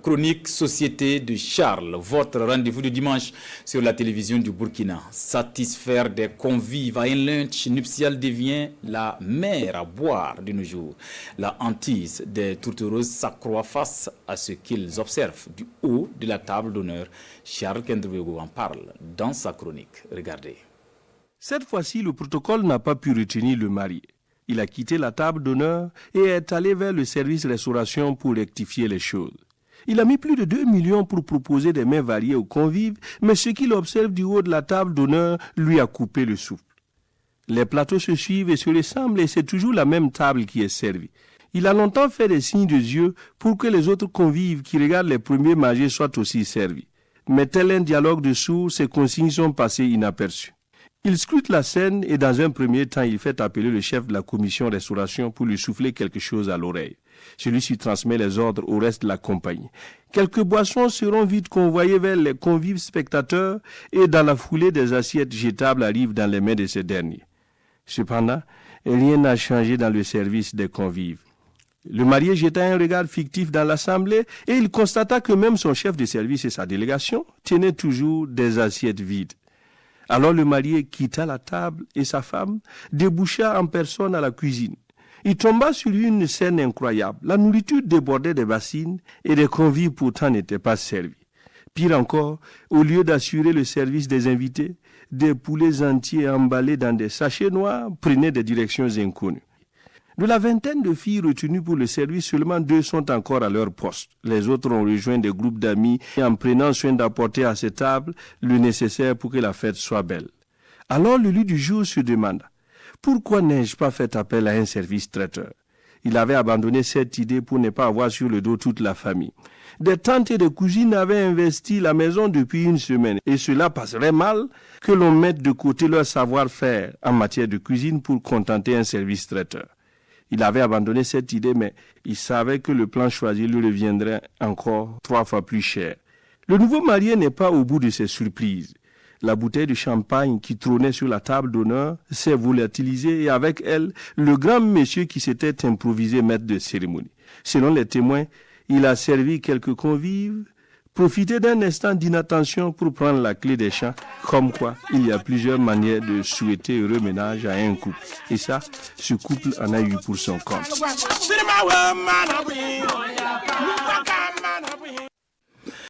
Chronique Société de Charles, votre rendez-vous du dimanche sur la télévision du Burkina. Satisfaire des convives à un lunch nuptial devient la mer à boire de nos jours. La hantise des tourtereuses s'accroît face à ce qu'ils observent du haut de la table d'honneur. Charles Kendrewego en parle dans sa chronique. Regardez. Cette fois-ci, le protocole n'a pas pu retenir le marié. Il a quitté la table d'honneur et est allé vers le service restauration pour rectifier les choses. Il a mis plus de 2 millions pour proposer des mets variés aux convives, mais ce qu'il observe du haut de la table d'honneur lui a coupé le souffle. Les plateaux se suivent et se ressemblent et c'est toujours la même table qui est servie. Il a longtemps fait des signes de yeux pour que les autres convives qui regardent les premiers manger soient aussi servis. Mais tel un dialogue de sourds, ces consignes sont passées inaperçues. Il scrute la scène et dans un premier temps, il fait appeler le chef de la commission restauration pour lui souffler quelque chose à l'oreille. Celui-ci transmet les ordres au reste de la compagnie. Quelques boissons seront vite convoyées vers les convives spectateurs et dans la foulée des assiettes jetables arrivent dans les mains de ces derniers. Cependant, rien n'a changé dans le service des convives. Le marié jeta un regard fictif dans l'assemblée et il constata que même son chef de service et sa délégation tenaient toujours des assiettes vides. Alors le marié quitta la table et sa femme déboucha en personne à la cuisine. Il tomba sur une scène incroyable. La nourriture débordait des bassines et les convives pourtant n'étaient pas servis. Pire encore, au lieu d'assurer le service des invités, des poulets entiers emballés dans des sachets noirs prenaient des directions inconnues. De la vingtaine de filles retenues pour le service, seulement 2 sont encore à leur poste. Les autres ont rejoint des groupes d'amis en prenant soin d'apporter à ces tables le nécessaire pour que la fête soit belle. Alors le lieu du jour se demanda: pourquoi n'ai-je pas fait appel à un service traiteur? Il avait abandonné cette idée pour ne pas avoir sur le dos toute la famille. Des tantes et des cousines avaient investi la maison depuis 1 semaine et cela passerait mal que l'on mette de côté leur savoir-faire en matière de cuisine pour contenter un service traiteur. Il avait abandonné cette idée, mais il savait que le plan choisi lui reviendrait encore 3 fois plus cher. Le nouveau marié n'est pas au bout de ses surprises. La bouteille de champagne qui trônait sur la table d'honneur s'est volatilisée et avec elle, le grand monsieur qui s'était improvisé maître de cérémonie. Selon les témoins, il a servi quelques convives, profité d'un instant d'inattention pour prendre la clé des champs, comme quoi il y a plusieurs manières de souhaiter heureux ménage à un couple. Et ça, ce couple en a eu pour son compte.